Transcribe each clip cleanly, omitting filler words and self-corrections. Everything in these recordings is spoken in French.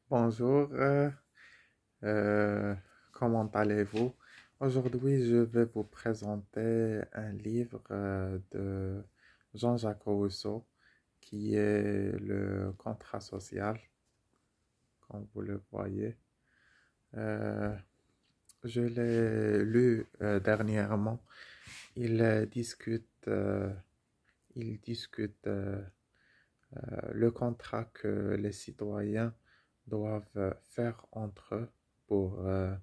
Bonjour, euh, comment allez-vous? Aujourd'hui, je vais vous présenter un livre de Jean-Jacques Rousseau qui est le contrat social, comme vous le voyez. Euh, je l'ai lu dernièrement. Il discute le contrat que les citoyens doivent faire entre eux pour, euh,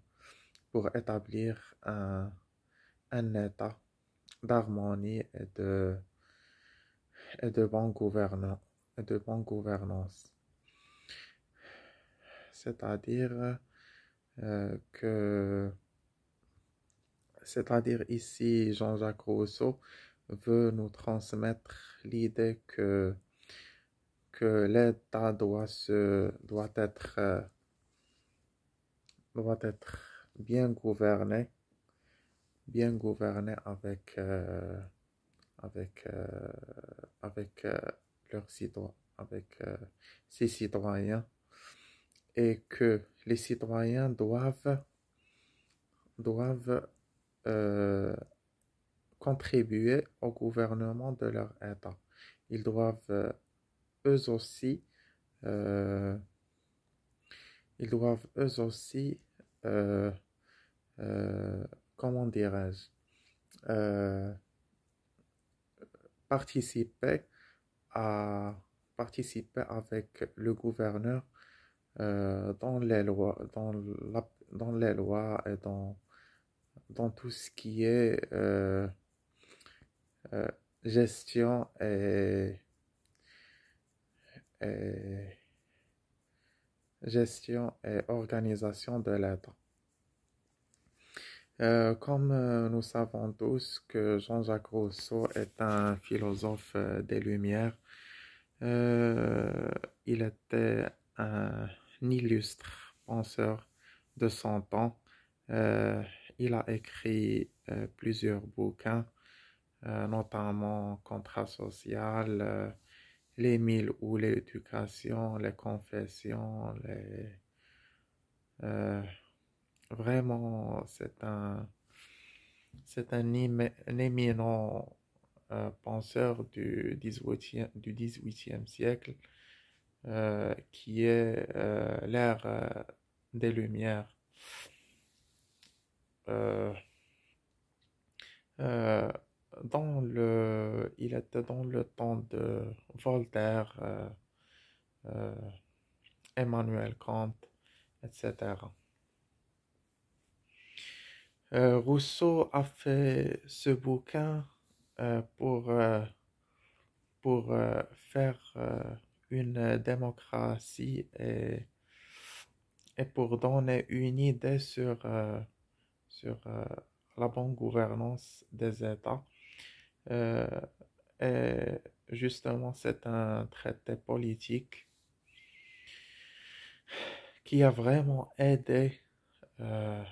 pour établir un état d'harmonie et de bonne gouvernance, et de bonne gouvernance. C'est-à-dire que, c'est-à-dire ici, Jean-Jacques Rousseau veut nous transmettre l'idée que l'État doit être bien gouverné avec, euh, avec leurs citoyens, avec ses citoyens, et que les citoyens doivent euh, contribuer au gouvernement de leur État. Ils doivent eux aussi, euh, ils doivent eux aussi, euh, euh, comment dirais-je, euh, participer à participer avec le gouverneur dans les lois, dans les lois et dans tout ce qui est euh, gestion et gestion et organisation de l'État. Comme nous savons tous que Jean-Jacques Rousseau est un philosophe des Lumières, euh, il était un illustre penseur de son temps. Euh, il a écrit plusieurs bouquins, notamment Contrat social, Les Mille ou l'éducation, les confessions, euh, vraiment, un éminent penseur du 18e siècle qui est l'ère des Lumières. Euh, euh, il était dans le temps de Voltaire, euh, Emmanuel Kant, etc. Rousseau a fait ce bouquin euh, pour, euh, pour faire une démocratie et pour donner une idée sur la bonne gouvernance des États. Euh, et justement, c'est un traité politique qui a vraiment aidé euh,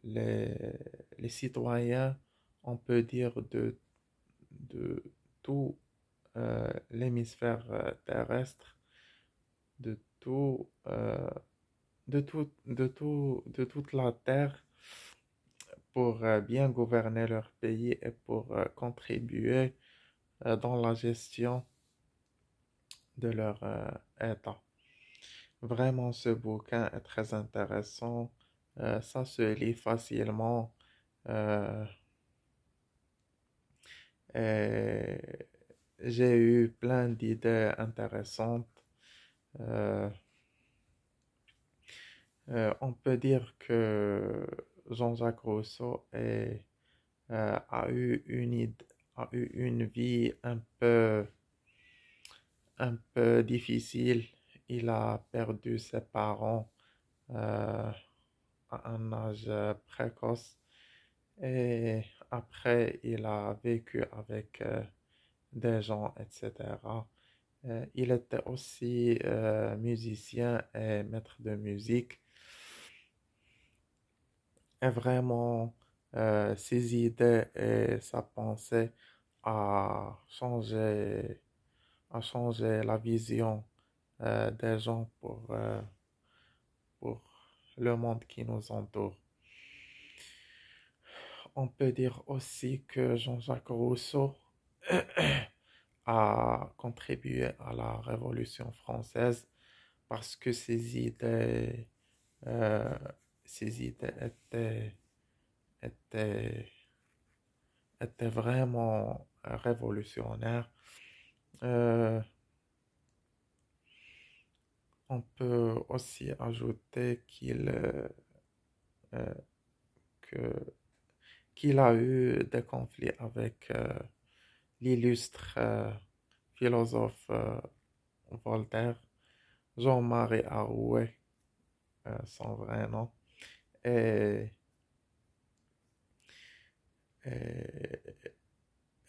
les citoyens, on peut dire, de tout l'hémisphère terrestre, de tout, de toute la Terre pour bien gouverner leur pays et pour contribuer dans la gestion de leur État. Vraiment, ce bouquin est très intéressant. Ça se lit facilement. euh, et j'ai eu plein d'idées intéressantes. Euh, on peut dire que Jean-Jacques Rousseau a eu une vie un peu difficile. Il a perdu ses parents euh, à un âge précoce et après il a vécu avec des gens, etc. Il était aussi musicien et maître de musique. Et vraiment, ses idées et sa pensée a changé, a changé la vision des gens pour le monde qui nous entoure. On peut dire aussi que Jean-Jacques Rousseau a contribué à la Révolution française parce que euh, ses idées étaient, étaient vraiment révolutionnaires. Euh, on peut aussi ajouter euh, que- qu'il a eu des conflits avec l'illustre philosophe Voltaire, Jean-Marie Arouet, son vrai nom. Et, et,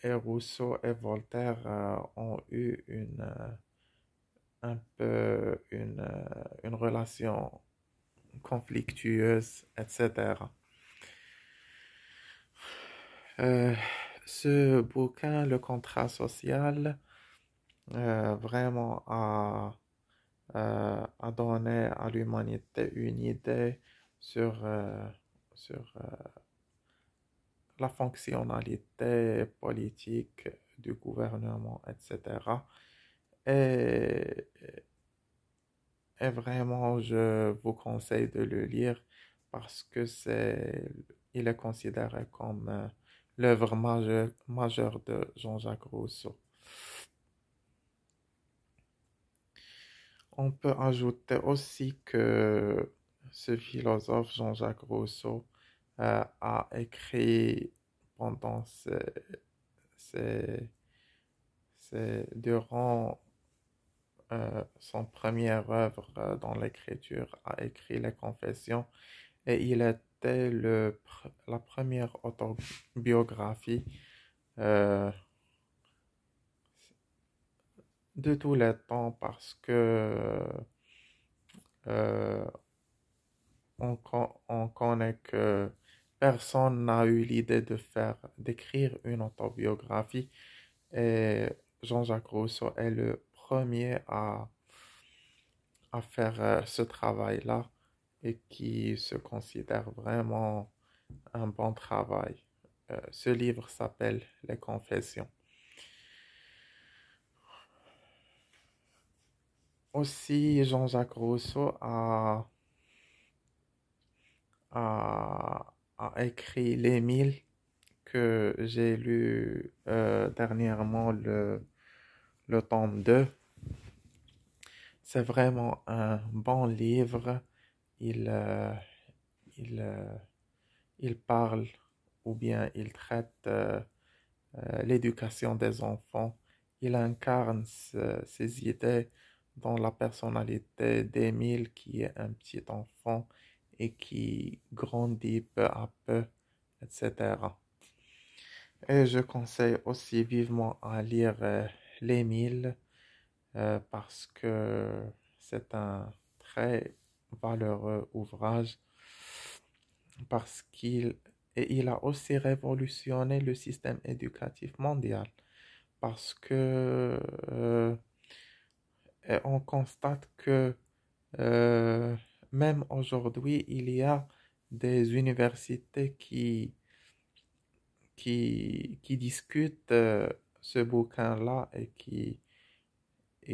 et Rousseau et Voltaire ont eu un peu une relation conflictueuse, etc. Euh, Ce bouquin, Le contrat social, vraiment a donné à l'humanité une idée sur la fonctionnalité politique du gouvernement, etc. Et, et vraiment, je vous conseille de le lire parce que il est considéré comme l'œuvre majeure de Jean-Jacques Rousseau. On peut ajouter aussi que ce philosophe Jean-Jacques Rousseau a écrit pendant ses- durant son première œuvre dans l'écriture, a écrit les Confessions et il était la première autobiographie euh, de tous les temps parce que euh, on connaît que personne n'a eu l'idée d'écrire une autobiographie et Jean-Jacques Rousseau est le premier à faire ce travail-là et qui se considère vraiment un bon travail. Ce livre s'appelle Les Confessions. Aussi, Jean-Jacques Rousseau a écrit l'Émile que j'ai lu dernièrement le tome 2. C'est vraiment un bon livre. Il, euh, il, euh, il parle ou bien il traite l'éducation des enfants. Il incarne ses idées dans la personnalité d'Émile qui est un petit enfant et qui grandit peu à peu, etc. Et je conseille aussi vivement à lire l'Émile parce que c'est un très valeureux ouvrage parce il a aussi révolutionné le système éducatif mondial parce que on constate que euh, même aujourd'hui, il y a des universités qui discutent ce bouquin-là et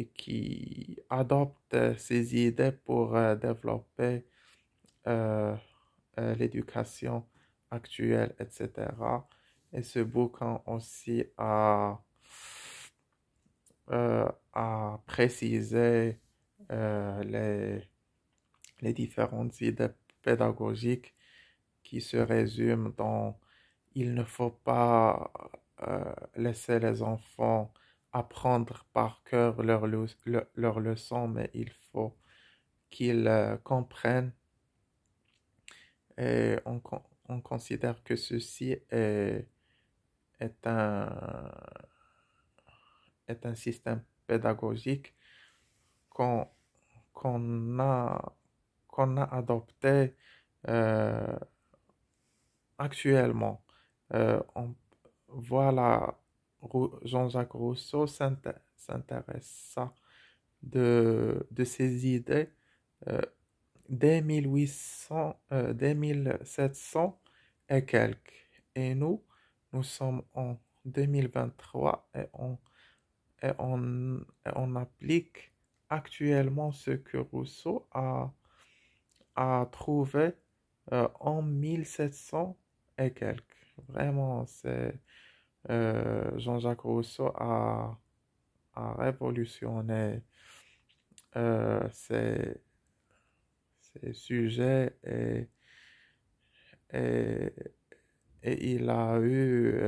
qui adoptent ces idées pour développer euh, l'éducation actuelle, etc. Et ce bouquin aussi a précisé les différentes idées pédagogiques qui se résument dans il ne faut pas laisser les enfants apprendre par cœur leurs leçons, mais il faut qu'ils comprennent et on considère que ceci est est un système pédagogique qu'on qu'on a, qu'on a adopté euh, actuellement. On, voilà, Jean-Jacques Rousseau s'intéressa de ces idées euh, dès 1700 et quelques. Et nous sommes en 2023 et on applique actuellement ce que Rousseau a trouvé en 1700 et quelques. Vraiment, Jean-Jacques Rousseau a révolutionné ces sujets et, et il a eu,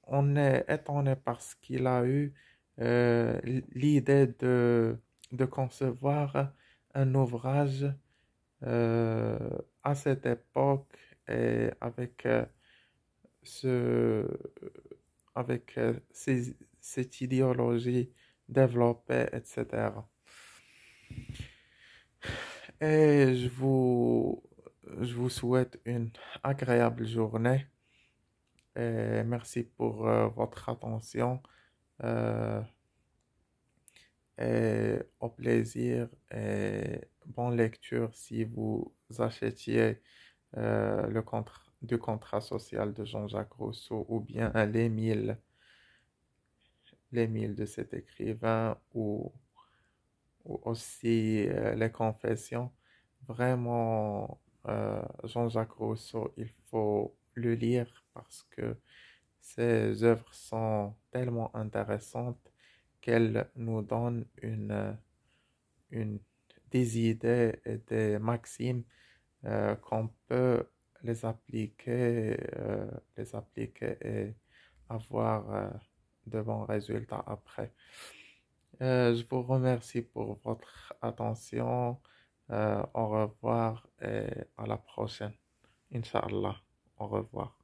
on est étonné parce qu'il a eu l'idée de concevoir un ouvrage euh, à cette époque et ce, avec cette idéologie développée, etc. Et je vous souhaite une agréable journée et merci pour votre attention euh, et au plaisir et bonne lecture si vous achetiez du contrat social de Jean-Jacques Rousseau ou bien les mille de cet écrivain ou aussi les confessions. Vraiment, Jean-Jacques Rousseau, il faut le lire parce que ses œuvres sont tellement intéressantes qu'elles nous donnent une, des idées et des maximes qu'on peut les appliquer et avoir de bons résultats après. Je vous remercie pour votre attention. Au revoir et à la prochaine. Inch'Allah. Au revoir.